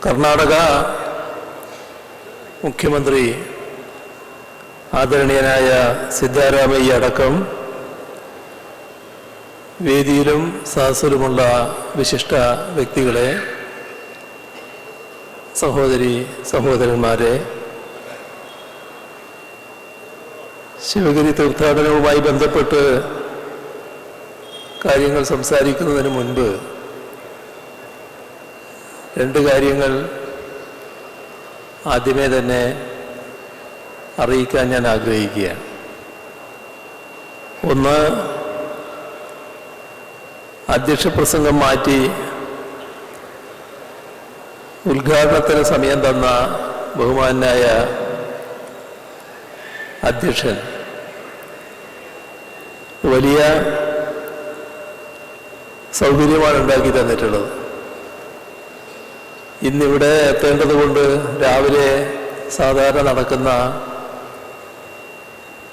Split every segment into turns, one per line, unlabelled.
കർണാടക മുഖ്യമന്ത്രി ആദരണീയനായ സിദ്ധാരാമയ്യ അടക്കം വേദിയിലും സദസ്സിലുമുള്ള വിശിഷ്ട വ്യക്തികളെ, സഹോദരി സഹോദരന്മാരെ, ശിവഗിരി തീർത്ഥാടനവുമായി ബന്ധപ്പെട്ട് കാര്യങ്ങൾ സംസാരിക്കുന്നതിന് മുൻപ് രണ്ട് കാര്യങ്ങൾ ആദ്യമേ തന്നെ അറിയിക്കാൻ ഞാൻ ആഗ്രഹിക്കുകയാണ്. ഒന്ന്, അധ്യക്ഷ പ്രസംഗം മാറ്റി ഉദ്ഘാടനത്തിന് സമയം തന്ന ബഹുമാനായ അധ്യക്ഷൻ വലിയ സൗകര്യമാണ് ഉണ്ടാക്കി തന്നിട്ടുള്ളത്. ഇന്നിവിടെ എത്തേണ്ടതുകൊണ്ട് രാവിലെ സാധാരണ നടക്കുന്ന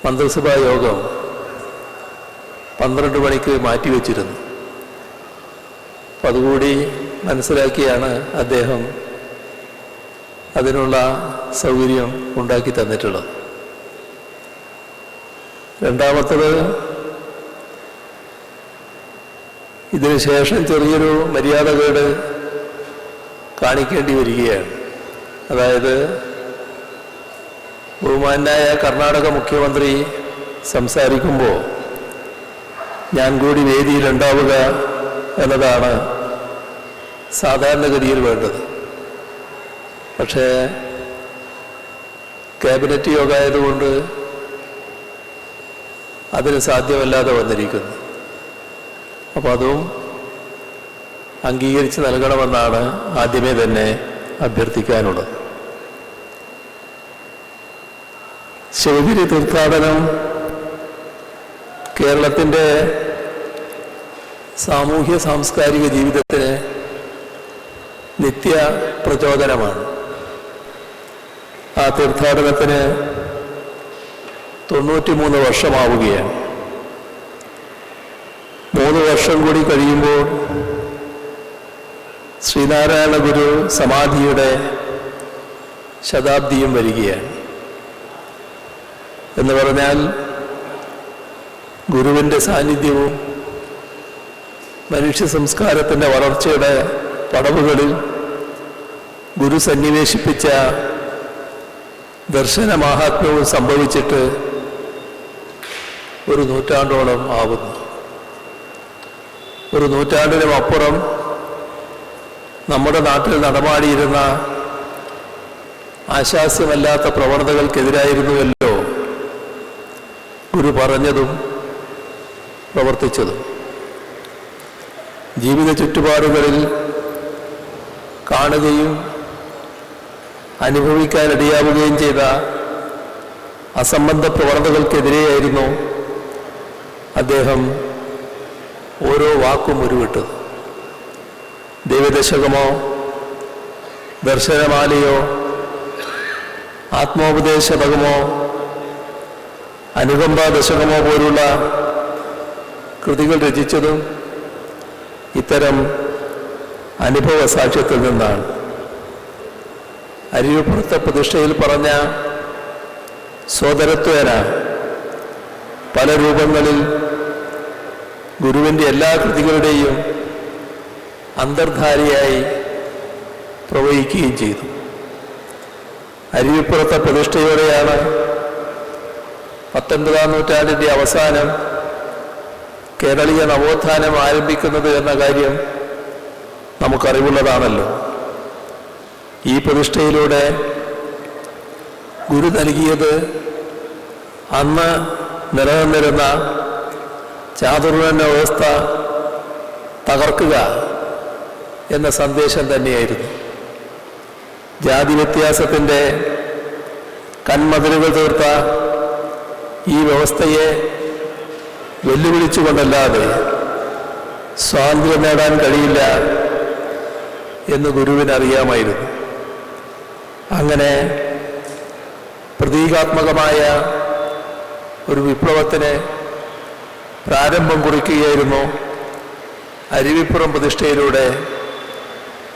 മന്ത്രിസഭാ യോഗം 12 മണിക്ക് മാറ്റിവെച്ചിരുന്നു. അപ്പം അതുകൂടി മനസ്സിലാക്കിയാണ് അദ്ദേഹം അതിനുള്ള സൗകര്യം ഉണ്ടാക്കി തന്നിട്ടുള്ളത്. രണ്ടാമത്തത്, ഇതിനു ശേഷം ചെറിയൊരു മര്യാദകേട് കാണിക്കേണ്ടി വരികയാണ്. അതായത് ബഹുമാനായ കർണാടക മുഖ്യമന്ത്രി സംസാരിക്കുമ്പോൾ ഞാൻ കൂടി വേദിയിലുണ്ടാവുക എന്നതാണ് സാധാരണഗതിയിൽ വേണ്ടത്. പക്ഷേ ക്യാബിനറ്റ് യോഗമായതുകൊണ്ട് അതിന് സാധ്യമല്ലാതെ വന്നിരിക്കുന്നു. അപ്പോൾ അതും അംഗീകരിച്ച് നൽകണമെന്നാണ് ആദ്യമേ തന്നെ അഭ്യർത്ഥിക്കാനുള്ളത്. ശിവഗിരി തീർത്ഥാടനം കേരളത്തിൻ്റെ സാമൂഹ്യ സാംസ്കാരിക ജീവിതത്തിന് നിത്യ പ്രചോദനമാണ്. ആ തീർത്ഥാടനത്തിന് 93 വർഷമാവുകയാണ്. 3 വർഷം കൂടി കഴിയുമ്പോൾ ശ്രീനാരായണ ഗുരു സമാധിയുടെ ശതാബ്ദിയും വരികയാണ്. എന്ന് പറഞ്ഞാൽ ഗുരുവിൻ്റെ സാന്നിധ്യവും മനുഷ്യ സംസ്കാരത്തിൻ്റെ വളർച്ചയുടെ പടവുകളിൽ ഗുരു സന്നിവേശിപ്പിച്ച ദർശന മാഹാത്മ്യവും സംഭവിച്ചിട്ട് 1 നൂറ്റാണ്ടോളം ആവുന്നു. 1 നൂറ്റാണ്ടിനും അപ്പുറം നമ്മുടെ നാട്ടിൽ നടമാടിയിരുന്ന ആശാസ്യമല്ലാത്ത പ്രവണതകൾക്കെതിരായിരുന്നുവല്ലോ ഗുരു പറഞ്ഞതും പ്രവർത്തിച്ചതും. ജീവിത ചുറ്റുപാടുകളിൽ കാണുകയും അനുഭവിക്കാനിടയാവുകയും ചെയ്ത അസംബന്ധ പ്രവണതകൾക്കെതിരെയായിരുന്നു അദ്ദേഹം ഓരോ വാക്കും ഉരുവിട്ടത്. ദൈവദശകമോ ദർശനമാലയോ ആത്മോപദേശകമോ അനുകമ്പാ ദശകമോ പോലുള്ള കൃതികൾ രചിച്ചതും ഇത്തരം അനുഭവ സാക്ഷ്യത്തിൽ നിന്നാണ്. അരുവിപ്പുറത്തെ പ്രതിഷ്ഠയിൽ പറഞ്ഞ സോദരത്വേന പല രൂപങ്ങളിൽ ഗുരുവിൻ്റെ എല്ലാ കൃതികളുടെയും അന്തർധാരയായി പ്രവഹിക്കുകയും ചെയ്തു. അരുവിപ്പുറത്തെ പ്രതിഷ്ഠയോടെയാണ് 19-ാം നൂറ്റാണ്ടിൻ്റെ അവസാനം കേരളീയ നവോത്ഥാനം ആരംഭിക്കുന്നത് എന്ന കാര്യം നമുക്കറിവുള്ളതാണല്ലോ. ഈ പ്രതിഷ്ഠയിലൂടെ ഗുരു നൽകിയത് അന്ന് നിലനിന്നിരുന്ന ചാതുർവർണ്ണ വ്യവസ്ഥ തകർക്കുക എന്ന സന്ദേശം തന്നെയായിരുന്നു. ജാതി വ്യത്യാസത്തിൻ്റെ കന്മതിലുകൾ തീർത്ത ഈ വ്യവസ്ഥയെ വെല്ലുവിളിച്ചുകൊണ്ടല്ലാതെ സ്വാതന്ത്ര്യം നേടാൻ കഴിയില്ല എന്ന് ഗുരുവിനറിയാമായിരുന്നു. അങ്ങനെ പ്രതീകാത്മകമായ ഒരു വിപ്ലവത്തിന് പ്രാരംഭം കുറിക്കുകയായിരുന്നു അരുവിപ്പുറം പ്രതിഷ്ഠയിലൂടെ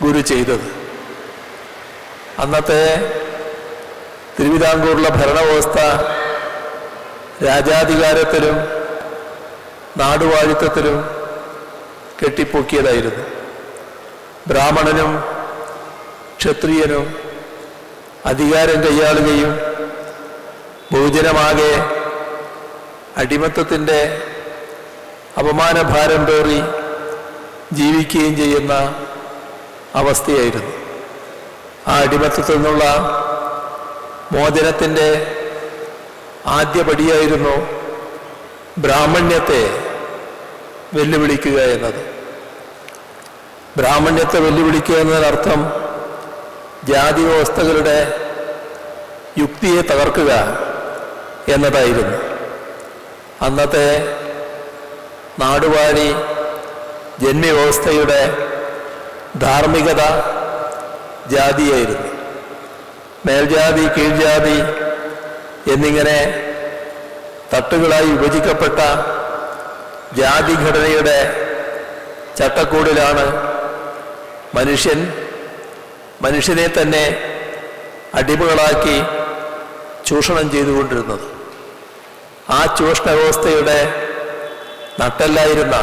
ഗുരു ചെയ്തത്. അന്നത്തെ തിരുവിതാംകൂറിലെ ഭരണവ്യവസ്ഥ രാജാധികാരത്തിലും നാടുവാഴിത്തത്തിലും കെട്ടിപ്പൊക്കിയതായിരുന്നു. ബ്രാഹ്മണനും ക്ഷത്രിയനും അധികാരം കൈയാളുകയും ബഹുജനമാകെ അടിമത്തത്തിൻ്റെ അപമാനഭാരം പേറി ജീവിക്കുകയും ചെയ്യുന്ന അവസ്ഥയായിരുന്നു. ആ അടിമത്തത്തിൽ നിന്നുള്ള മോചനത്തിൻ്റെ ആദ്യപടിയായിരുന്നു ബ്രാഹ്മണ്യത്തെ വെല്ലുവിളിക്കുക എന്നത്. ബ്രാഹ്മണ്യത്തെ വെല്ലുവിളിക്കുക എന്നതിനർത്ഥം ജാതി വ്യവസ്ഥകളുടെ യുക്തിയെ തകർക്കുക എന്നതായിരുന്നു. അന്നത്തെ നാടുവാഴി ജന്മവ്യവസ്ഥയുടെ ധാർമ്മികത ജാതിയായിരുന്നു. മേൽജാതി കീഴ്ജാതി എന്നിങ്ങനെ തട്ടുകളായി വിഭജിക്കപ്പെട്ട ജാതിഘടനയുടെ ചട്ടക്കൂടിലാണ് മനുഷ്യനെ തന്നെ അടിമകളാക്കി ചൂഷണം ചെയ്തുകൊണ്ടിരുന്നത്. ആ ചൂഷണ വ്യവസ്ഥയുടെ നട്ടെല്ലായിരുന്ന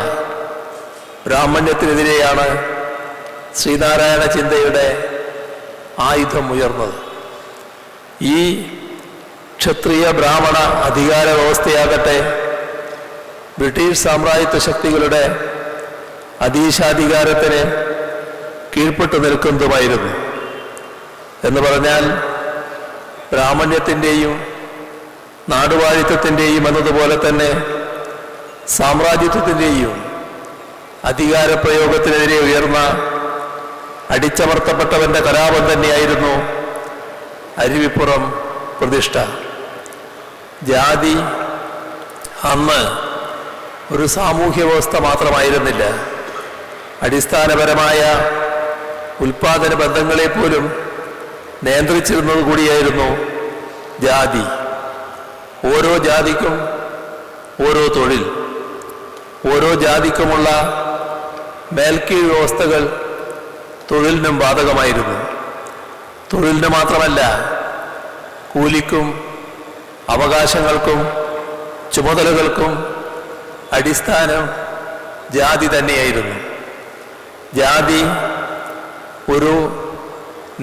ബ്രാഹ്മണ്യത്തിനെതിരെയാണ് ശ്രീനാരായണ ചിന്തയുടെ ആയുധം ഉയർന്നത്. ഈ ക്ഷത്രിയ ബ്രാഹ്മണ അധികാര വ്യവസ്ഥയാകട്ടെ ബ്രിട്ടീഷ് സാമ്രാജ്യത്വ ശക്തികളുടെ അധീശാധികാരത്തിന് കീഴ്പ്പെട്ടു നിൽക്കുന്നതുമായിരുന്നു. എന്ന് പറഞ്ഞാൽ ബ്രാഹ്മണ്യത്തിൻ്റെയും നാടുവാഴിത്വത്തിൻ്റെയും എന്നതുപോലെ തന്നെ സാമ്രാജ്യത്വത്തിൻ്റെയും അധികാരപ്രയോഗത്തിനെതിരെ ഉയർന്ന അടിച്ചമർത്തപ്പെട്ടവന്റെ കലാപം തന്നെയായിരുന്നു അരുവിപ്പുറം പ്രതിഷ്ഠ. ജാതി അന്ന് ഒരു സാമൂഹ്യ വ്യവസ്ഥ മാത്രമായിരുന്നില്ല, അടിസ്ഥാനപരമായ ഉൽപാദന ബന്ധങ്ങളെ പോലും നിയന്ത്രിച്ചിരുന്നത് കൂടിയായിരുന്നു ജാതി. ഓരോ ജാതിക്കും ഓരോ തൊഴിൽ, ഓരോ ജാതിക്കുമുള്ള മേൽക്കീഴ് വ്യവസ്ഥകൾ തൊഴിലിനും ബാധകമായിരുന്നു. തൊഴിലിന് മാത്രമല്ല, കൂലിക്കും അവകാശങ്ങൾക്കും ചുമതലകൾക്കും അടിസ്ഥാനം ജാതി തന്നെയായിരുന്നു. ജാതി ഒരു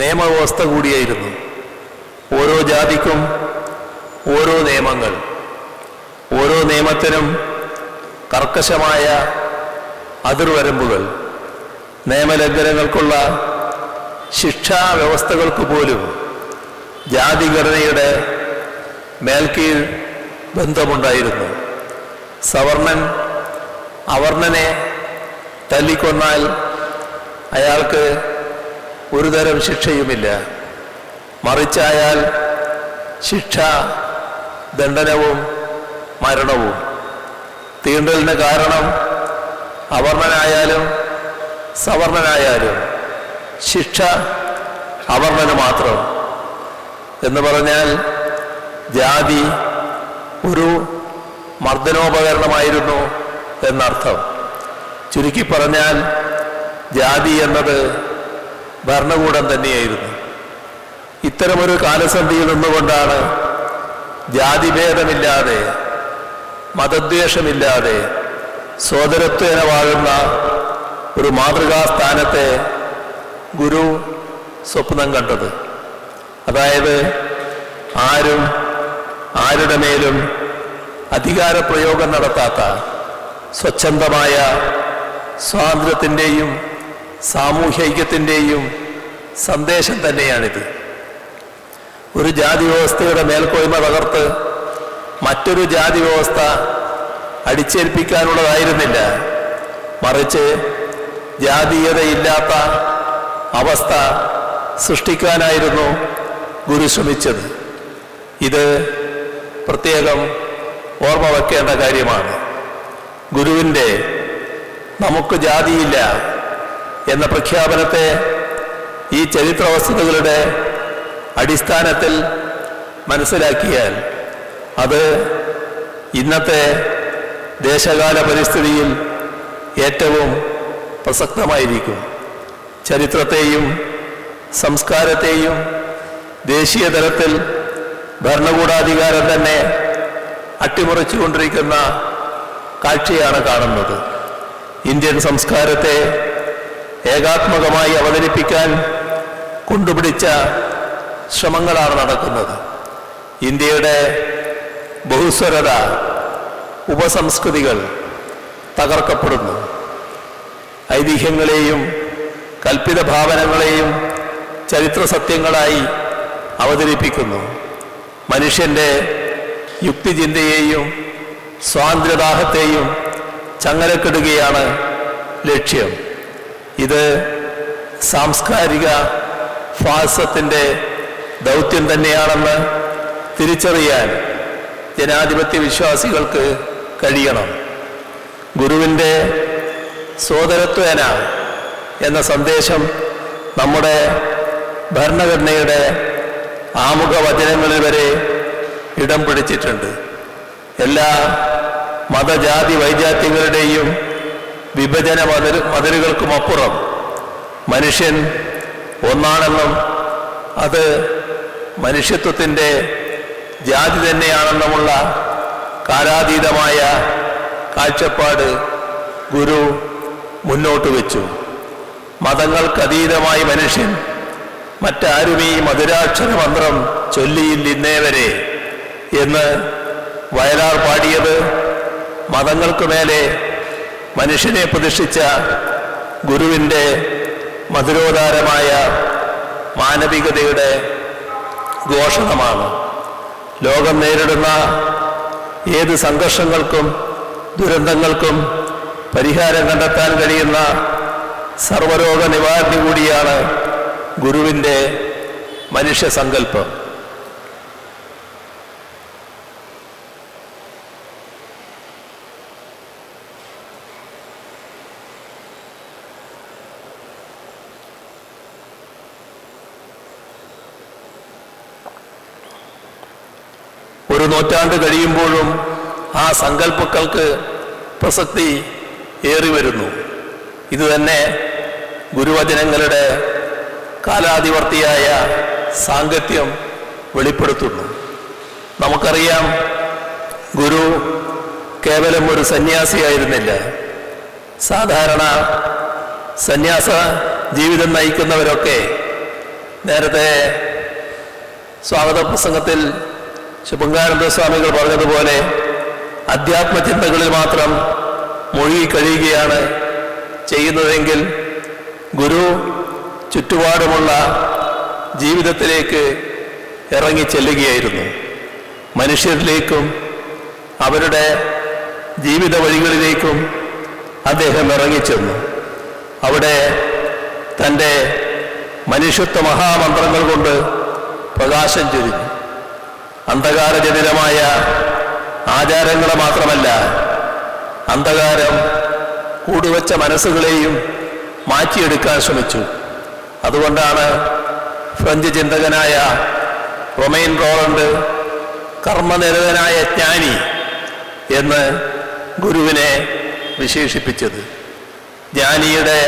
നിയമവ്യവസ്ഥ കൂടിയായിരുന്നു. ഓരോ ജാതിക്കും ഓരോ നിയമങ്ങൾ, ഓരോ നിയമത്തിനും കർക്കശമായ അതിർവരമ്പുകൾ, നിയമലംഘനങ്ങൾക്കുള്ള ശിക്ഷാ വ്യവസ്ഥകൾക്ക് പോലും ജാതിഘടനയുടെ മേൽക്കീഴ് ബന്ധമുണ്ടായിരുന്നു. സവർണൻ അവർണനെ തല്ലിക്കൊന്നാൽ അയാൾക്ക് ഒരുതരം ശിക്ഷയുമില്ല. മറിച്ചായാൽ ശിക്ഷ ദണ്ഡനവും മരണവും. തീണ്ടലിന് കാരണം അവർണനായാലും സവർണനായാലും ശിക്ഷ അവർണന് മാത്രം. എന്ന് പറഞ്ഞാൽ ജാതി ഒരു മർദ്ദനോപകരണമായിരുന്നു എന്നർത്ഥം. ചുരുക്കി പറഞ്ഞാൽ ജാതി എന്നത് ഭരണകൂടം തന്നെയായിരുന്നു. ഇത്തരമൊരു കാലസന്ധിയിൽ നിന്നുകൊണ്ടാണ് ജാതിഭേദമില്ലാതെ മതദ്വേഷമില്ലാതെ സോദരത്വേന വാഴുന്ന ഒരു മാതൃകാസ്ഥാനത്തെ ഗുരു സ്വപ്നം കണ്ടത്. അതായത് ആരും ആരുടെ മേലും അധികാരപ്രയോഗം നടത്താത്ത സ്വച്ഛന്തമായ സ്വാതന്ത്ര്യത്തിൻ്റെയും സാമൂഹ്യ ഐക്യത്തിൻ്റെയും സന്ദേശം തന്നെയാണിത്. ഒരു ജാതി വ്യവസ്ഥയുടെ മേൽക്കോയ്മ തകർത്ത് മറ്റൊരു ജാതി വ്യവസ്ഥ അടിച്ചേൽപ്പിക്കാനുള്ളതായിരുന്നില്ല, മറിച്ച് ജാതീയതയില്ലാത്ത അവസ്ഥ സൃഷ്ടിക്കാനായിരുന്നു ഗുരു ശ്രമിച്ചത്. ഇത് പ്രത്യേകം ഓർമ്മ വയ്ക്കേണ്ട കാര്യമാണ്. ഗുരുവിൻ്റെ നമുക്ക് ജാതിയില്ല എന്ന പ്രഖ്യാപനത്തെ ഈ ചരിത്ര വസ്തുതകളുടെ അടിസ്ഥാനത്തിൽ മനസ്സിലാക്കിയാൽ അത് ഇന്നത്തെ ദേശകാല പരിസ്ഥിതിയിൽ ഏറ്റവും പ്രസക്തമായിരിക്കും. ചരിത്രത്തെയും സംസ്കാരത്തെയും ദേശീയ തലത്തിൽ ഭരണകൂടാധികാരം തന്നെ അട്ടിമറിച്ചുകൊണ്ടിരിക്കുന്ന കാഴ്ചയാണ് കാണുന്നത്. ഇന്ത്യൻ സംസ്കാരത്തെ ഏകാത്മകമായി അവതരിപ്പിക്കാൻ കൊണ്ടുപിടിച്ച ശ്രമങ്ങളാണ് നടക്കുന്നത്. ഇന്ത്യയുടെ ബഹുസ്വരത, ഉപസംസ്കൃതികൾ തകർക്കപ്പെടുന്നു. ഐതിഹ്യങ്ങളെയും കൽപ്പിത ഭാവനകളെയും ചരിത്ര സത്യങ്ങളായി അവതരിപ്പിക്കുന്നു. മനുഷ്യൻ്റെ യുക്തിചിന്തയെയും സ്വാതന്ത്ര്യദാഹത്തെയും ചങ്ങലക്കിടുകയാണ് ലക്ഷ്യം. ഇത് സാംസ്കാരിക ഫാസിസത്തിൻ്റെ ദൗത്യം തന്നെയാണെന്ന് തിരിച്ചറിയാൻ ജനാധിപത്യ വിശ്വാസികൾക്ക് കഴിയണം. ഗുരുവിൻ്റെ സോദരത്വേന എന്ന സന്ദേശം നമ്മുടെ ഭരണഘടനയുടെ ആമുഖ വചനങ്ങളിൽ വരെ ഇടം പിടിച്ചിട്ടുണ്ട്. എല്ലാ മതജാതി വൈജാത്യങ്ങളുടെയും വിഭജന മതിലുകൾക്കുമപ്പുറം മനുഷ്യൻ ഒന്നാണെന്നും അത് മനുഷ്യത്വത്തിൻ്റെ ജാതി തന്നെയാണെന്നുമുള്ള കാലാതീതമായ കാഴ്ചപ്പാട് ഗുരു മുന്നോട്ട് വെച്ചു. മതങ്ങൾക്കതീതമായി മനുഷ്യൻ മറ്റാരും ഈ മധുരാക്ഷര മന്ത്രം ചൊല്ലിയില്ലിന്നേ വരെ എന്ന് വയലാർ പാടിയത് മതങ്ങൾക്ക് മേലെ മനുഷ്യനെ പ്രതിഷ്ഠിച്ച ഗുരുവിൻ്റെ മധുരോദാരമായ മാനവികതയുടെ ഘോഷണമാണ്. ലോകം നേരിടുന്ന ഏത് സംഘർഷങ്ങൾക്കും ദുരന്തങ്ങൾക്കും പരിഹാരം കണ്ടെത്താൻ കഴിയുന്ന സർവരോഗ നിവാരണി കൂടിയാണ് ഗുരുവിൻ്റെ മനുഷ്യസങ്കല്പം. ഒരു നൂറ്റാണ്ട് കഴിയുമ്പോഴും ആ സങ്കല്പങ്ങൾക്ക് പ്രസക്തി ഏറി വരുന്നു. ഇതുതന്നെ ഗുരുവചനങ്ങളുടെ കാലാതിവർത്തിയായ സാങ്കത്യം വെളിപ്പെടുത്തുന്നു. നമുക്കറിയാം, ഗുരു കേവലം ഒരു സന്യാസിയായിരുന്നില്ല. സാധാരണ സന്യാസ ജീവിതം നയിക്കുന്നവരൊക്കെ നേരത്തെ സ്വാഗത പ്രസംഗത്തിൽ ശുഭങ്കാനന്ദ സ്വാമികൾ പറഞ്ഞതുപോലെ അധ്യാത്മചിന്തകളിൽ മാത്രം മുഴുകിക്കഴിയുകയാണ് ചെയ്യുന്നതെങ്കിൽ ഗുരു ചുറ്റുപാടുമുള്ള ജീവിതത്തിലേക്ക് ഇറങ്ങിച്ചെല്ലുകയായിരുന്നു. മനുഷ്യരിലേക്കും അവരുടെ ജീവിത വഴികളിലേക്കും അദ്ദേഹം ഇറങ്ങിച്ചെന്നു. അവിടെ തൻ്റെ മനുഷ്യത്വ മഹാമന്ത്രങ്ങൾ കൊണ്ട് പ്രകാശം ചൊരിഞ്ഞു. അന്ധകാരജനിതമായ ആചാരങ്ങളെ മാത്രമല്ല, അന്ധകാരം കൂടുവച്ച മനസ്സുകളെയും മാറ്റിയെടുക്കാൻ ശ്രമിച്ചു. അതുകൊണ്ടാണ് ഫ്രഞ്ച് ചിന്തകനായ റൊമെയിൻ റോളണ്ട് കർമ്മനിരതനായ ജ്ഞാനി എന്ന് ഗുരുവിനെ വിശേഷിപ്പിച്ചത്. ജ്ഞാനിയുടെ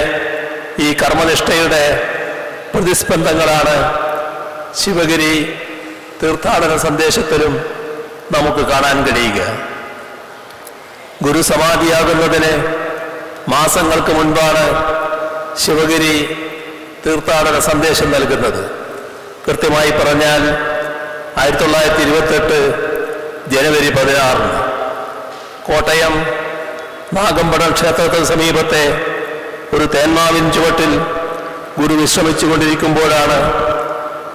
ഈ കർമ്മനിഷ്ഠയുടെ പ്രതിസ്പന്ദങ്ങളാണ് ശിവഗിരി തീർത്ഥാടന സന്ദേശത്തിലും നമുക്ക് കാണാൻ കഴിയുക. ഗുരു സമാധിയാകുന്നതിന് മാസങ്ങൾക്ക് മുൻപാണ് ശിവഗിരി തീർത്ഥാടന സന്ദേശം നൽകുന്നത്. കൃത്യമായി പറഞ്ഞാൽ 1928 ജനുവരി 16 കോട്ടയം നാഗമ്പടം ക്ഷേത്രത്തിന് സമീപത്തെ ഒരു തേന്മാവിൻ ചുവട്ടിൽ ഗുരു വിശ്രമിച്ചു കൊണ്ടിരിക്കുമ്പോഴാണ്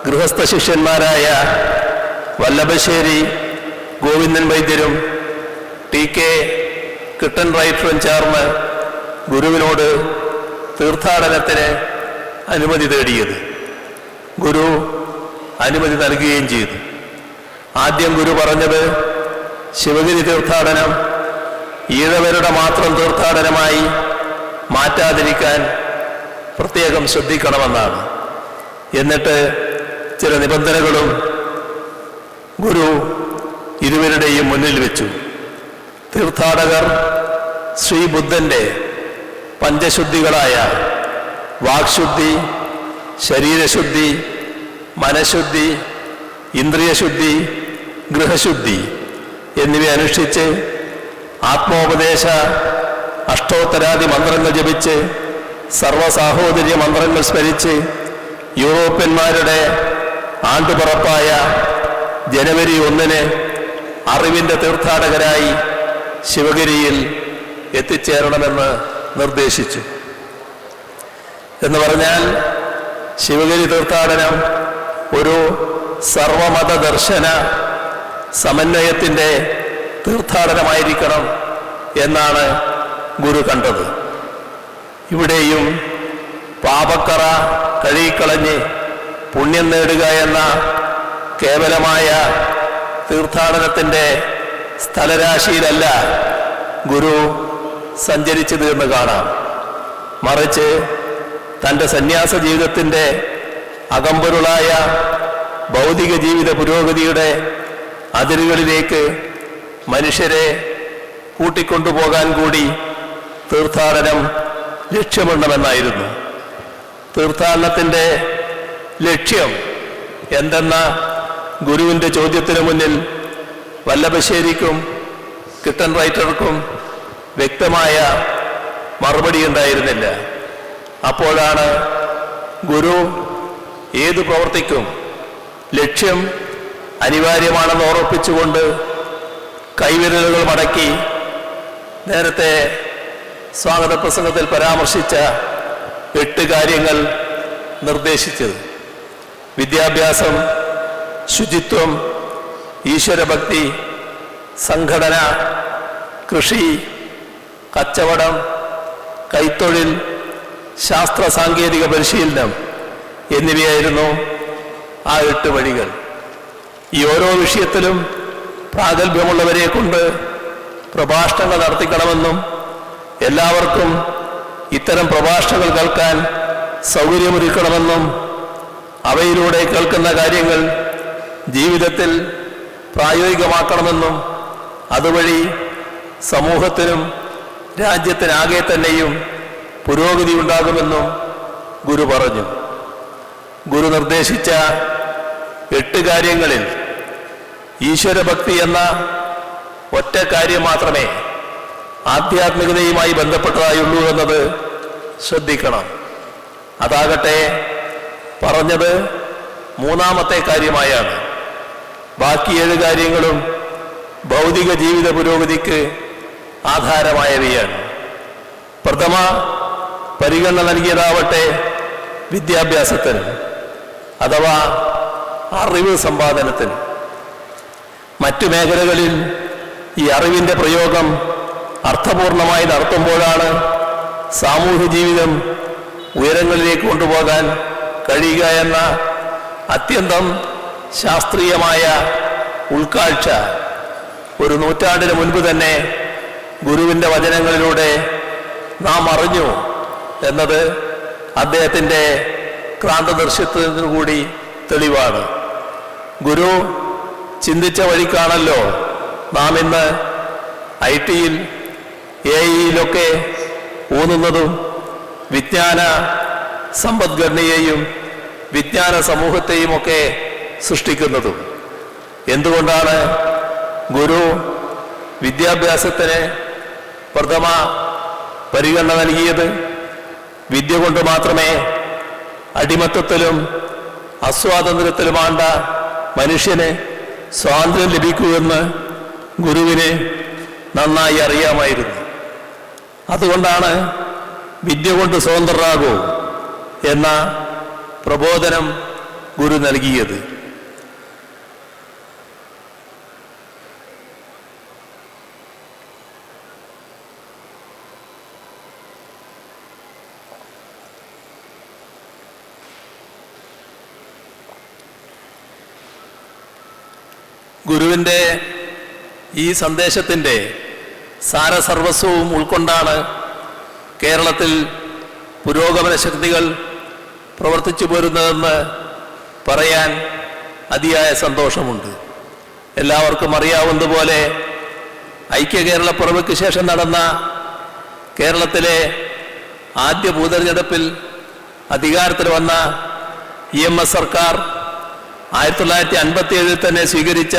ഗൃഹസ്ഥ ശിഷ്യന്മാരായ വല്ലഭശ്ശേരി ഗോവിന്ദൻ വൈദ്യരും TK കിട്ടൻ റൈറ്ററും ചേർന്ന് ഗുരുവിനോട് തീർത്ഥാടനത്തിന് അനുമതി തേടിയത്. ഗുരു അനുമതി നൽകുകയും ചെയ്തു. ആദ്യം ഗുരു പറഞ്ഞത് ശിവഗിരി തീർത്ഥാടനം ഈഴവരുടെ മാത്രം തീർത്ഥാടനമായി മാറ്റാതിരിക്കാൻ പ്രത്യേകം ശ്രദ്ധിക്കണമെന്നാണ്. എന്നിട്ട് ചില നിബന്ധനകളും ഗുരു ഇരുവരുടെയും മുന്നിൽ വെച്ചു. തീർത്ഥാടകർ ശ്രീബുദ്ധൻ്റെ പഞ്ചശുദ്ധികളായ വാക്ശുദ്ധി, ശരീരശുദ്ധി, മനഃശുദ്ധി, ഇന്ദ്രിയശുദ്ധി, ഗൃഹശുദ്ധി എന്നിവ അനുഷ്ഠിച്ച് ആത്മോപദേശ അഷ്ടോത്തരാദി മന്ത്രങ്ങൾ ജപിച്ച് സർവസാഹോദര്യ മന്ത്രങ്ങൾ സ്മരിച്ച് യൂറോപ്യന്മാരുടെ ആണ്ടുപിറപ്പായ ജനുവരി 1 അറിവിൻ്റെ തീർത്ഥാടകരായി ശിവഗിരിയിൽ എത്തിച്ചേരണമെന്ന് നിർദ്ദേശിച്ചു. എന്ന് പറഞ്ഞാൽ ശിവഗിരി തീർത്ഥാടനം ഒരു സർവമത ദർശന സമന്വയത്തിൻ്റെ തീർത്ഥാടനമായിരിക്കണം എന്നാണ് ഗുരു കണ്ടത്. ഇവിടെയും പാപക്കറ കഴുകിക്കളഞ്ഞ് പുണ്യം നേടുക എന്ന കേവലമായ തീർത്ഥാടനത്തിൻ്റെ സ്ഥലരാശിയിലല്ല ഗുരു സഞ്ചരിച്ചത് എന്ന് കാണാം. മറിച്ച് തൻ്റെ സന്യാസ ജീവിതത്തിൻ്റെ അകമ്പൊരുളായ ഭൗതിക ജീവിത പുരോഗതിയുടെ അതിരുകളിലേക്ക് മനുഷ്യരെ കൂട്ടിക്കൊണ്ടുപോകാൻ കൂടി തീർത്ഥാടനം ലക്ഷ്യമുണ്ടെന്നായിരുന്നു. തീർത്ഥാടനത്തിൻ്റെ ലക്ഷ്യം എന്തെന്ന ഗുരുവിൻ്റെ ചോദ്യത്തിന് മുന്നിൽ വല്ലഭശ്ശേരിക്കും കിട്ടൻ റൈറ്റർക്കും വ്യക്തമായ മറുപടി ഉണ്ടായിരുന്നില്ല. അപ്പോഴാണ് ഗുരു ഏതു പ്രവർത്തിക്കും ലക്ഷ്യം അനിവാര്യമാണെന്ന് ഓർപ്പിച്ചുകൊണ്ട് കൈവിരലുകൾ മടക്കി നേരത്തെ സ്വാഗത പ്രസംഗത്തിൽ പരാമർശിച്ച 8 കാര്യങ്ങൾ നിർദ്ദേശിച്ചത്. വിദ്യാഭ്യാസം, ശുചിത്വം, ഈശ്വരഭക്തി, സംഘടന, കൃഷി, കച്ചവടം, കൈത്തൊഴിൽ, ശാസ്ത്ര സാങ്കേതിക പരിശീലനം എന്നിവയായിരുന്നു ആ 8 വഴികൾ. ഈ ഓരോ വിഷയത്തിലും പ്രാഗൽഭ്യമുള്ളവരെ കൊണ്ട് പ്രഭാഷണങ്ങൾ നടത്തിക്കണമെന്നും എല്ലാവർക്കും ഇത്തരം പ്രഭാഷണങ്ങൾ കേൾക്കാൻ സൗകര്യമൊരുക്കണമെന്നും അവയിലൂടെ കേൾക്കുന്ന കാര്യങ്ങൾ ജീവിതത്തിൽ പ്രായോഗികമാക്കണമെന്നും അതുവഴി സമൂഹത്തിനും രാജ്യത്തിനാകെ തന്നെയും പുരോഗതി ഉണ്ടാകുമെന്നും ഗുരു പറഞ്ഞു. ഗുരു നിർദ്ദേശിച്ച 8 കാര്യങ്ങളിൽ ഈശ്വരഭക്തി എന്ന ഒറ്റ കാര്യം മാത്രമേ ആധ്യാത്മികതയുമായി ബന്ധപ്പെട്ടതായുള്ളൂ എന്നത് ശ്രദ്ധിക്കണം. അതാകട്ടെ പറഞ്ഞത് 3ാമത്തെ കാര്യമായാണ്. ബാക്കി 7 കാര്യങ്ങളും ഭൗതിക ജീവിത പുരോഗതിക്ക് ആധാരമായവയാണ്. പ്രഥമ പരിഗണന നൽകിയതാവട്ടെ വിദ്യാഭ്യാസത്തിന് അഥവാ അറിവ് സമ്പാദനത്തിന്. മറ്റു മേഖലകളിൽ ഈ അറിവിൻ്റെ പ്രയോഗം അർത്ഥപൂർണമായി നടത്തുമ്പോഴാണ് സാമൂഹ്യ ജീവിതം ഉയരങ്ങളിലേക്ക് കൊണ്ടുപോകാൻ കഴിയുക എന്ന അത്യന്തം ശാസ്ത്രീയമായ ഉൾക്കാഴ്ച ഒരു നൂറ്റാണ്ടിന് മുൻപ് തന്നെ ഗുരുവിൻ്റെ വചനങ്ങളിലൂടെ നാം അറിഞ്ഞു എന്നത് അദ്ദേഹത്തിൻ്റെ ക്രാന്തദർശിത്വത്തിന് കൂടി തെളിവാണ്. ഗുരു ചിന്തിച്ച വഴിക്കാണല്ലോ നാം ഇന്ന് IT-യിൽ AI-യിലൊക്കെ ഊന്നുന്നതും വിജ്ഞാന സമ്പദ്ഘടനയെയും വിജ്ഞാന സമൂഹത്തെയും ഒക്കെ സൃഷ്ടിക്കുന്നതും. എന്തുകൊണ്ടാണ് ഗുരു വിദ്യാഭ്യാസത്തിന് പ്രഥമ പരിഗണന നൽകിയത്? വിദ്യ കൊണ്ട് മാത്രമേ അടിമത്തത്തിലും അസ്വാതന്ത്ര്യത്തിലുമാണ്ട മനുഷ്യന് സ്വാതന്ത്ര്യം ലഭിക്കുമെന്ന് ഗുരുവിന് നന്നായി അറിയാമായിരുന്നു. അതുകൊണ്ടാണ് വിദ്യ കൊണ്ട് സ്വതന്ത്രരാകൂ എന്ന പ്രബോധനം ഗുരു നൽകിയത്. ഗുരുവിൻ്റെ ഈ സന്ദേശത്തിൻ്റെ സാരസർവസ്വവും ഉൾക്കൊണ്ടാണ് കേരളത്തിൽ പുരോഗമന ശക്തികൾ പ്രവർത്തിച്ചു പോരുന്നതെന്ന് പറയാൻ അതിയായ സന്തോഷമുണ്ട്. എല്ലാവർക്കും അറിയാവുന്നതുപോലെ ഐക്യ കേരളപ്പിറവിക്ക് ശേഷം നടന്ന കേരളത്തിലെ ആദ്യ പൊതുതെരഞ്ഞെടുപ്പിൽ അധികാരത്തിൽ വന്ന EMS സർക്കാർ 1957 തന്നെ സ്വീകരിച്ച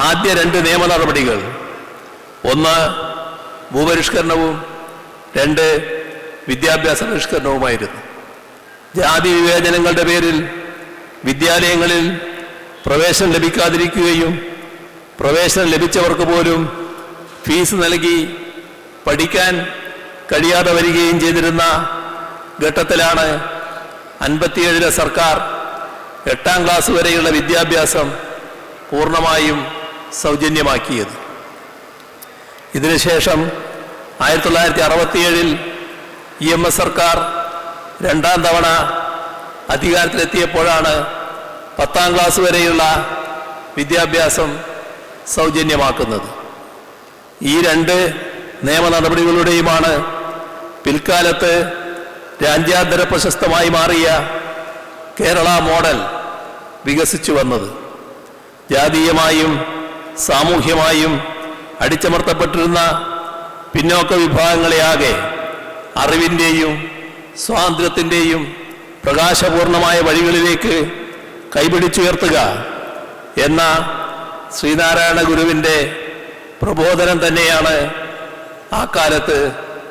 ആദ്യ 2 നിയമ നടപടികൾ, ഒന്ന് ഭൂപരിഷ്കരണവും 2 വിദ്യാഭ്യാസ പരിഷ്കരണവുമായിരുന്നു. ജാതി വിവേചനങ്ങളുടെ പേരിൽ വിദ്യാലയങ്ങളിൽ പ്രവേശനം ലഭിക്കാതിരിക്കുകയും പ്രവേശനം ലഭിച്ചവർക്ക് പോലും ഫീസ് നൽകി പഠിക്കാൻ കഴിയാതെ വരികയും ചെയ്തിരുന്ന ഘട്ടത്തിലാണ് 57 സർക്കാർ 8ാം ക്ലാസ് വരെയുള്ള വിദ്യാഭ്യാസം പൂർണ്ണമായും സൗജന്യമാക്കിയത്. ഇതിനുശേഷം 1967 EMS സർക്കാർ 2ാം തവണ അധികാരത്തിലെത്തിയപ്പോഴാണ് 10ാം ക്ലാസ് വരെയുള്ള വിദ്യാഭ്യാസം സൗജന്യമാക്കുന്നത്. ഈ 2 നിയമ നടപടികളുടെയുമാണ് പിൽക്കാലത്ത് രാജ്യാന്തര പ്രശസ്തമായി മാറിയ കേരള മോഡൽ വികസിച്ചു വന്നത്. ജാതീയമായും സാമൂഹ്യമായും അടിച്ചമർത്തപ്പെട്ടിരുന്ന പിന്നോക്ക വിഭാഗങ്ങളെയാകെ അറിവിൻ്റെയും സ്വാതന്ത്ര്യത്തിൻ്റെയും പ്രകാശപൂർണമായ വഴികളിലേക്ക് കൈപിടിച്ചുയർത്തുക എന്ന ശ്രീനാരായണ ഗുരുവിൻ്റെ പ്രബോധനം തന്നെയാണ് ആ കാലത്ത്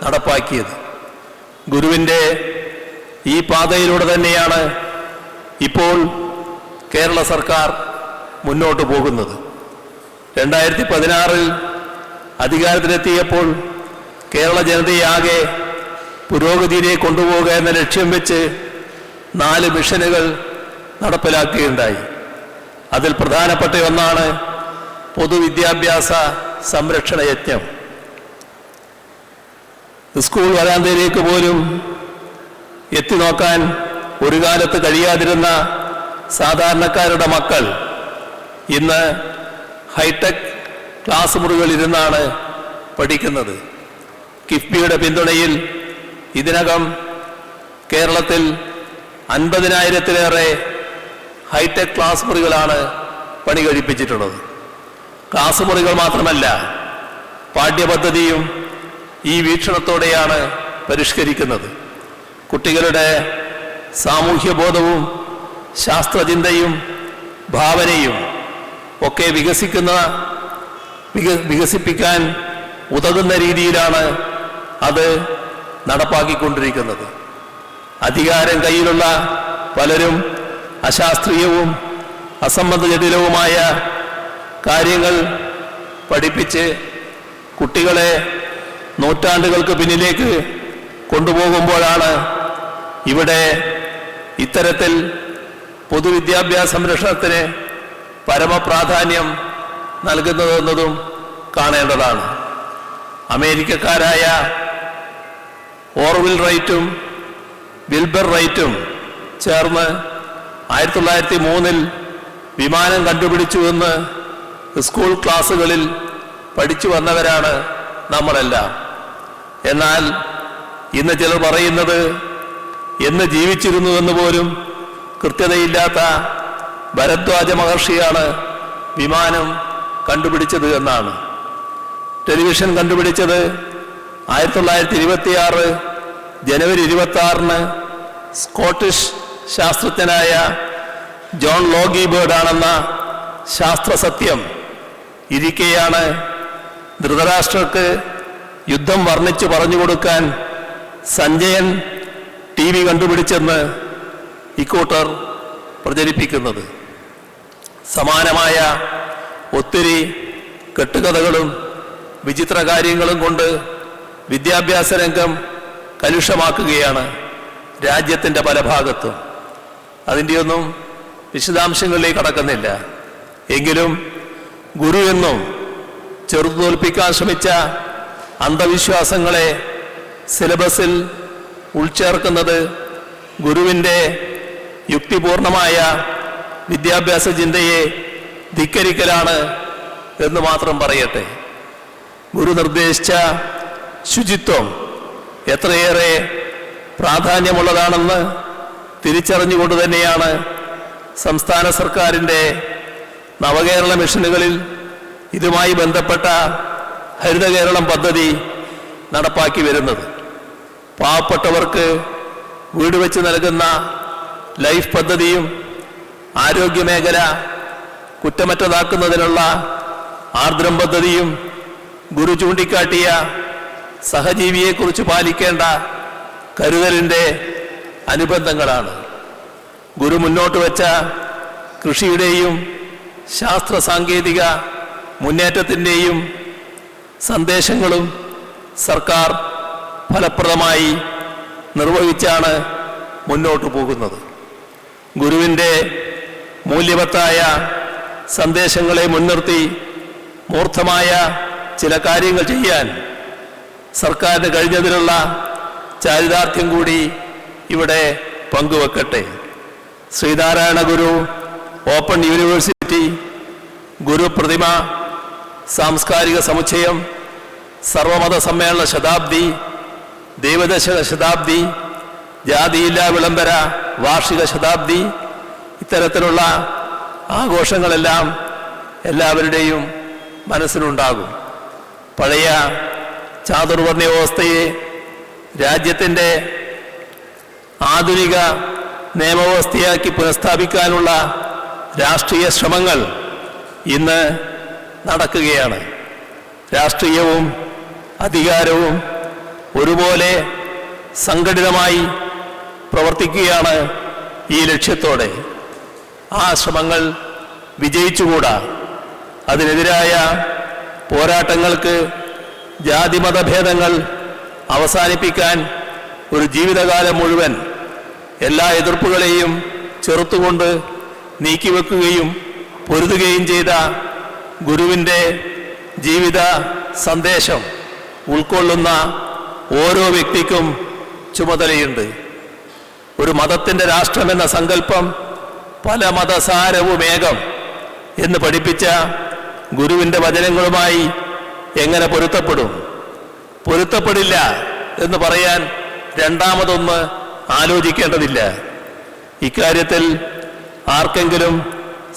നടപ്പാക്കിയത്. ഗുരുവിൻ്റെ ഈ പാതയിലൂടെ തന്നെയാണ് ഇപ്പോൾ കേരള സർക്കാർ മുന്നോട്ട് പോകുന്നത്. 2016 അധികാരത്തിലെത്തിയപ്പോൾ കേരള ജനതയാകെ പുരോഗതിയിലേക്ക് കൊണ്ടുപോകുക എന്ന ലക്ഷ്യം വെച്ച് 4 മിഷനുകൾ നടപ്പിലാക്കുകയുണ്ടായി. അതിൽ പ്രധാനപ്പെട്ട ഒന്നാണ് പൊതുവിദ്യാഭ്യാസ സംരക്ഷണ യജ്ഞം. സ്കൂൾ വരാന്തയിലേക്ക് പോലും എത്തി നോക്കാൻ ഒരു കാലത്ത് കഴിയാതിരുന്ന സാധാരണക്കാരുടെ മക്കൾ ഇന്ന് ഹൈടെക് ക്ലാസ് മുറികളിരുന്നാണ് പഠിക്കുന്നത്. കിഫ്ബിയുടെ പിന്തുണയിൽ ഇതിനകം കേരളത്തിൽ 50,000-ലേറെ ഹൈടെക് ക്ലാസ് മുറികളാണ് പണി കഴിപ്പിച്ചിട്ടുള്ളത്. ക്ലാസ് മുറികൾ മാത്രമല്ല, പാഠ്യപദ്ധതിയും ഈ വീക്ഷണത്തോടെയാണ് പരിഷ്കരിക്കുന്നത്. കുട്ടികളുടെ സാമൂഹ്യബോധവും ശാസ്ത്രചിന്തയും ഭാവനയും ഒക്കെ വികസിപ്പിക്കാൻ ഉതകുന്ന രീതിയിലാണ് അത് നടപ്പാക്കിക്കൊണ്ടിരിക്കുന്നത്. അധികാരം കയ്യിലുള്ള പലരും അശാസ്ത്രീയവും അസംബന്ധജടിലവുമായ കാര്യങ്ങൾ പഠിപ്പിച്ച് കുട്ടികളെ നൂറ്റാണ്ടുകൾക്ക് പിന്നിലേക്ക് കൊണ്ടുപോകുമ്പോഴാണ് ഇവിടെ ഇത്തരത്തിൽ പൊതുവിദ്യാഭ്യാസ സംരക്ഷണത്തിന് പരമപ്രാധാന്യം നൽകുന്നതെന്നതും കാണേണ്ടതാണ്. അമേരിക്കക്കാരായ ഓർവിൽ റൈറ്റും വിൽബർ റൈറ്റും ചേർന്ന് 1903 വിമാനം കണ്ടുപിടിച്ചുവെന്ന് സ്കൂൾ ക്ലാസ്സുകളിൽ പഠിച്ചു വന്നവരാണ് നമ്മളെല്ലാം. എന്നാൽ ഇന്ന് ചിലർ പറയുന്നത് എന്ന് ജീവിച്ചിരുന്നുവെന്ന് പോലും കൃത്യതയില്ലാത്ത ഭരദ്വാജ മഹർഷിയാണ് വിമാനം കണ്ടുപിടിച്ചത് എന്നാണ്. ടെലിവിഷൻ കണ്ടുപിടിച്ചത് 1926 ജനുവരി 26 സ്കോട്ടിഷ് ശാസ്ത്രജ്ഞനായ ജോൺ ലോഗി ബേർഡ് ആണെന്ന ശാസ്ത്രസത്യം ഇരിക്കെയാണ് ധൃതരാഷ്ട്രർക്ക് യുദ്ധം വർണ്ണിച്ച് പറഞ്ഞുകൊടുക്കാൻ സഞ്ജയൻ TV കണ്ടുപിടിച്ചെന്ന് ഇക്കൂട്ടർ പ്രചരിപ്പിക്കുന്നത്. സമാനമായ ഒത്തിരി കെട്ടുകഥകളും വിചിത്ര കാര്യങ്ങളും കൊണ്ട് വിദ്യാഭ്യാസ രംഗം കലുഷമാക്കുകയാണ് രാജ്യത്തിൻ്റെ പല ഭാഗത്തും. അതിൻ്റെയൊന്നും വിശദാംശങ്ങളിലേക്ക് കടക്കുന്നില്ല. എങ്കിലും ഗുരു എന്നും ചെറുതോൽപ്പിക്കാൻ ശ്രമിച്ച അന്ധവിശ്വാസങ്ങളെ സിലബസിൽ ഉൾച്ചേർക്കുന്നത് ഗുരുവിൻ്റെ യുക്തിപൂർണമായ വിദ്യാഭ്യാസ ചിന്തയെ ധിക്കരിക്കലാണ് എന്ന് മാത്രം പറയട്ടെ. ഗുരു നിർദ്ദേശിച്ച ശുചിത്വം എത്രയേറെ പ്രാധാന്യമുള്ളതാണെന്ന് തിരിച്ചറിഞ്ഞുകൊണ്ട് തന്നെയാണ് സംസ്ഥാന സർക്കാരിൻ്റെ നവകേരള മിഷനുകളിൽ ഇതുമായി ബന്ധപ്പെട്ട ഹരിത കേരളം പദ്ധതി നടപ്പാക്കി വരുന്നത്. പാവപ്പെട്ടവർക്ക് വീട് വെച്ച് നൽകുന്ന ലൈഫ് പദ്ധതിയും ആരോഗ്യമേഖല കുറ്റമറ്റതാക്കുന്നതിനുള്ള ആർദ്രം പദ്ധതിയും ഗുരു ചൂണ്ടിക്കാട്ടിയ സഹജീവിയെക്കുറിച്ച് പാലിക്കേണ്ട കരുതലിൻ്റെ അനുബന്ധങ്ങളാണ്. ഗുരു മുന്നോട്ട് വച്ച കൃഷിയുടെയും ശാസ്ത്ര സാങ്കേതിക മുന്നേറ്റത്തിൻ്റെയും സന്ദേശങ്ങളും സർക്കാർ ഫലപ്രദമായി നിർവഹിച്ചാണ് മുന്നോട്ട് പോകുന്നത്. ഗുരുവിൻ്റെ മൂല്യവത്തായ സന്ദേശങ്ങളെ മുൻനിർത്തി മൂർത്തമായ ചില കാര്യങ്ങൾ ചെയ്യാൻ സർക്കാരിന് കഴിഞ്ഞതിനുള്ള ചാരിതാർത്ഥ്യം കൂടി ഇവിടെ പങ്കുവെക്കട്ടെ. ശ്രീനാരായണ ഗുരു ഓപ്പൺ യൂണിവേഴ്സിറ്റി, ഗുരു പ്രതിമ, സാംസ്കാരിക സമുച്ചയം, സർവമത സമ്മേളന ശതാബ്ദി, ദൈവദശക ശതാബ്ദി, ജാതിയില്ലാ വിളംബര വാർഷിക ശതാബ്ദി, ഇത്തരത്തിലുള്ള ആഘോഷങ്ങളെല്ലാം എല്ലാവരുടെയും മനസ്സിലുണ്ടാകും. പഴയ ചാതുർവർണ്ണ വ്യവസ്ഥയെ രാജ്യത്തിൻ്റെ ആധുനിക നിയമവ്യവസ്ഥയാക്കി പുനഃസ്ഥാപിക്കാനുള്ള രാഷ്ട്രീയ ശ്രമങ്ങൾ ഇന്ന് നടക്കുകയാണ്. രാഷ്ട്രീയവും അധികാരവും ഒരുപോലെ സംഘടിതമായി പ്രവർത്തിക്കുകയാണ് ഈ ലക്ഷ്യത്തോടെ. ആ ശ്രമങ്ങൾ വിജയിച്ചുകൂടാ. അതിനെതിരായ പോരാട്ടങ്ങൾക്ക് ജാതിമതഭേദങ്ങൾ അവസാനിപ്പിക്കാൻ ഒരു ജീവിതകാലം മുഴുവൻ എല്ലാ എതിർപ്പുകളെയും ചെറുത്തുകൊണ്ട് നീക്കിവെക്കുകയും പൊരുതുകയും ചെയ്ത ഗുരുവിൻ്റെ ജീവിത സന്ദേശം ഉൾക്കൊള്ളുന്ന ഓരോ വ്യക്തിക്കും ചുമതലയുണ്ട്. ഒരു മതത്തിൻ്റെ രാഷ്ട്രമെന്ന സങ്കല്പം പല മതസാരവുമേകം എന്ന് പഠിപ്പിച്ച ഗുരുവിൻ്റെ വചനങ്ങളുമായി എങ്ങനെ പൊരുത്തപ്പെടും? പൊരുത്തപ്പെടില്ല എന്ന് പറയാൻ രണ്ടാമതൊന്ന് ആലോചിക്കേണ്ടതില്ല. ഇക്കാര്യത്തിൽ ആർക്കെങ്കിലും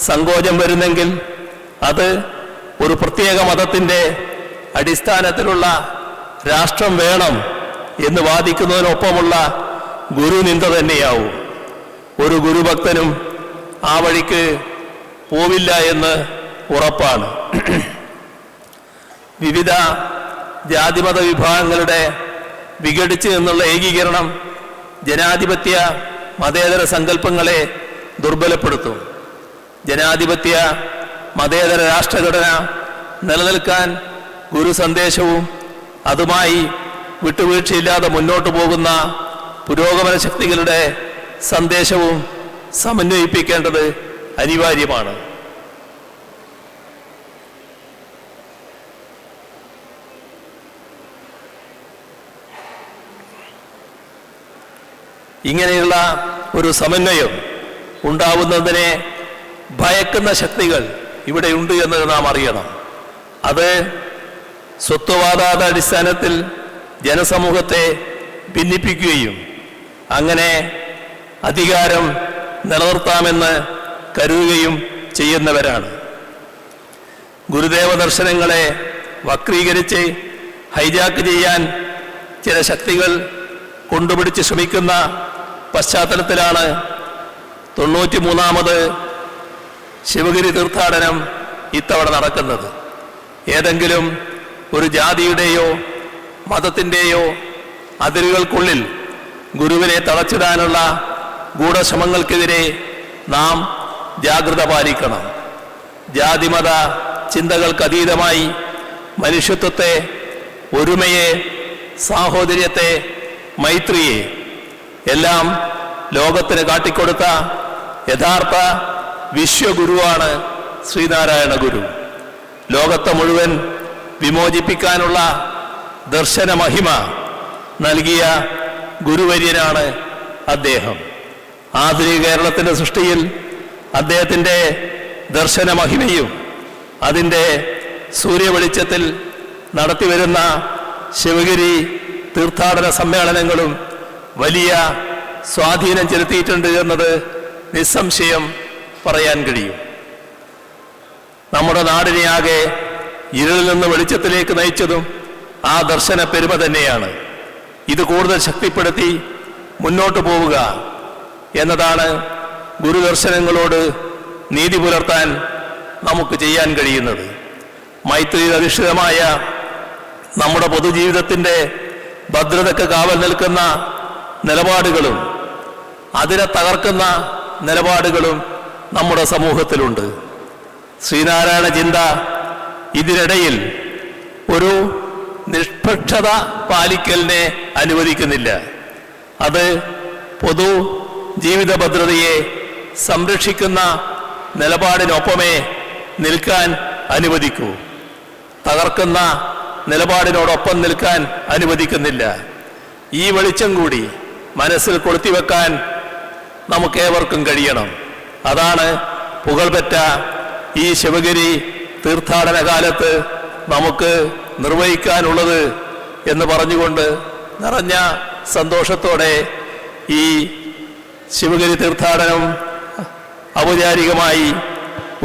സങ്കോചം വരുന്നെങ്കിൽ അത് ഒരു പ്രത്യേക മതത്തിൻ്റെ അടിസ്ഥാനത്തിലുള്ള രാഷ്ട്രം വേണം എന്ന് വാദിക്കുന്നതിനൊപ്പമുള്ള ഗുരുനിന്ദ തന്നെയാവും. ഒരു ഗുരുഭക്തനും ആ വഴിക്ക് പോവില്ല എന്ന് ഉറപ്പാണ്. വിവിധ ജാതിമത വിഭാഗങ്ങളുടെ വിഘടിച്ച് നിന്നുള്ള ഏകീകരണം ജനാധിപത്യ മതേതര സങ്കല്പങ്ങളെ ദുർബലപ്പെടുത്തും. ജനാധിപത്യ മതേതര രാഷ്ട്രഘടന നിലനിൽക്കാൻ ഗുരു സന്ദേശവും അതുമായി വിട്ടുവീഴ്ചയില്ലാതെ മുന്നോട്ട് പോകുന്ന പുരോഗമന ശക്തികളുടെ സന്ദേശവും സമന്വയിപ്പിക്കേണ്ടത് അനിവാര്യമാണ്. ഇങ്ങനെയുള്ള ഒരു സമന്വയം ഉണ്ടാവുന്നതിനെ ഭയക്കുന്ന ശക്തികൾ ഇവിടെയുണ്ട് എന്ന് നാം അറിയണം. അത് സ്വത്വവാദ അടിസ്ഥാനത്തിൽ ജനസമൂഹത്തെ ഭിന്നിപ്പിക്കുകയും അങ്ങനെ അധികാരം നിലനിർത്താമെന്ന് കരുതുകയും ചെയ്യുന്നവരാണ്. ഗുരുദേവ ദർശനങ്ങളെ വക്രീകരിച്ച് ഹൈജാക്ക് ചെയ്യാൻ ചില ശക്തികൾ കൊണ്ടുപിടിച്ച് ശ്രമിക്കുന്ന പശ്ചാത്തലത്തിലാണ് 93ാമത് ശിവഗിരി തീർത്ഥാടനം ഇത്തവണ നടക്കുന്നത്. ഏതെങ്കിലും ഒരു ജാതിയുടെയോ മതത്തിൻ്റെയോ അതിരുകൾക്കുള്ളിൽ ഗുരുവിനെ തളച്ചിടാനുള്ള ഗൂഢശ്രമങ്ങൾക്കെതിരെ നാം ജാഗ്രത പാലിക്കണം. ജാതിമത ചിന്തകൾക്കതീതമായി മനുഷ്യത്വത്തെ, ഒരുമയെ, സാഹോദര്യത്തെ, മൈത്രിയെ എല്ലാം ലോകത്തിന് കാട്ടിക്കൊടുത്ത യഥാർത്ഥ വിശ്വഗുരുവാണ് ശ്രീനാരായണ ഗുരു. ലോകത്തെ മുഴുവൻ വിമോചിപ്പിക്കാനുള്ള ദർശന മഹിമ നൽകിയ ഗുരുവര്യനാണ് അദ്ദേഹം. ആധുനിക കേരളത്തിൻ്റെ സൃഷ്ടിയിൽ അദ്ദേഹത്തിൻ്റെ ദർശന മഹിമയും അതിൻ്റെ സൂര്യവെളിച്ചത്തിൽ നടത്തിവരുന്ന ശിവഗിരി തീർത്ഥാടന സമ്മേളനങ്ങളും വലിയ സ്വാധീനം ചെലുത്തിയിട്ടുണ്ട് എന്നത് നിസ്സംശയം പറയാൻ കഴിയും. നമ്മുടെ നാടിനെ ആകെ ഇരുളിൽ നിന്ന് വെളിച്ചത്തിലേക്ക് നയിച്ചതും ആ ദർശന പെരുമ തന്നെയാണ്. ഇത് കൂടുതൽ ശക്തിപ്പെടുത്തി മുന്നോട്ട് പോവുക എന്നതാണ് ഗുരുദർശനങ്ങളോട് നീതി പുലർത്താൻ നമുക്ക് ചെയ്യാൻ കഴിയുന്നത്. മൈത്രിയിൽ അധിഷ്ഠിതമായ നമ്മുടെ പൊതുജീവിതത്തിൻ്റെ ഭദ്രതയ്ക്ക് കാവൽ നിൽക്കുന്ന നിലപാടുകളും അതിനെ തകർക്കുന്ന നിലപാടുകളും നമ്മുടെ സമൂഹത്തിലുണ്ട്. ശ്രീനാരായണ ചിന്ത ഇതിനിടയിൽ ഒരു നിഷ്പക്ഷത പാലിക്കലിനെ അനുവദിക്കുന്നില്ല. അത് പൊതു ജീവിത ഭദ്രതയെ സംരക്ഷിക്കുന്ന നിലപാടിനൊപ്പമേ നിൽക്കാൻ അനുവദിക്കൂ. തകർക്കുന്ന നിലപാടിനോടൊപ്പം നിൽക്കാൻ അനുവദിക്കുന്നില്ല. ഈ വെളിച്ചം കൂടി മനസ്സിൽ കൊളുത്തിവെക്കാൻ നമുക്കേവർക്കും കഴിയണം. അതാണ് പുകൾപെറ്റ ഈ ശിവഗിരി തീർത്ഥാടന കാലത്ത് നമുക്ക് നിർവഹിക്കാനുള്ളത് എന്ന് പറഞ്ഞുകൊണ്ട് നിറഞ്ഞ സന്തോഷത്തോടെ ഈ ശിവഗിരി തീർത്ഥാടനം ഔപചാരികമായി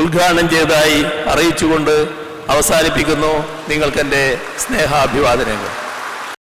ഉദ്ഘാടനം ചെയ്തതായി അറിയിച്ചുകൊണ്ട് അവസാനിപ്പിക്കുന്നു. നിങ്ങൾക്കെൻ്റെ സ്നേഹാഭിവാദനങ്ങൾ.